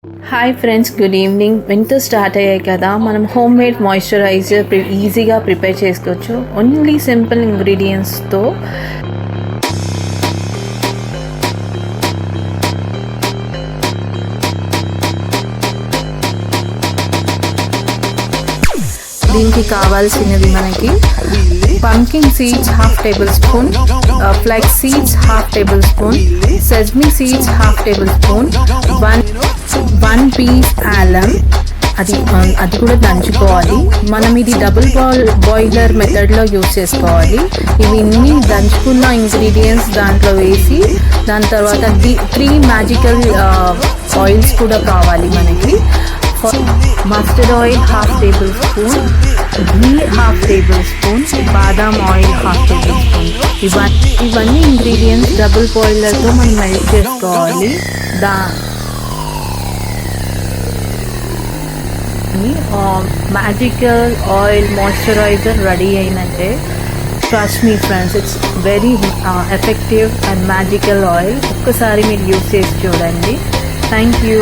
Hi friends, good evening. Winter start అయ్యాయి కదా, మనం హోమ్ మేడ్ మాయిశ్చరైజర్ ఈజీగా ప్రిపేర్ చేసుకోవచ్చు ఓన్లీ సింపుల్ ఇంగ్రీడియంట్స్తో. దీనికి కావాల్సినవి మనకి pumpkin seeds half tablespoon, flax seeds half tablespoon, sesame seeds half tablespoon, one piece అల్లం, అది కూడా దంచుకోవాలి. మనం ఇది డబుల్ బాయిలర్ మెథడ్లో యూజ్ చేసుకోవాలి. ఇవన్నీ దంచుకున్న ఇంగ్రీడియంట్స్ దాంట్లో వేసి దాని తర్వాత 3 మ్యాజికల్ ఆయిల్స్ కూడా కావాలి మనకి. Mustard oil half tablespoon, ఘీ హాఫ్ టేబుల్ స్పూన్, బాదాం ఆయిల్ హాఫ్ టేబుల్ స్పూన్. ఇవన్నీ ఇంగ్రీడియంట్స్ డబుల్ బాయిలర్తో మనం మెల్ట్ చేసుకోవాలి. మ్యాజికల్ ఆయిల్ మాయిశ్చరైజర్ రెడీ అయినట్టే. Trust me friends, it's very effective and magical oil. ఒక్కసారి మీరు యూజ్ చేసి చూడండి. Thank you.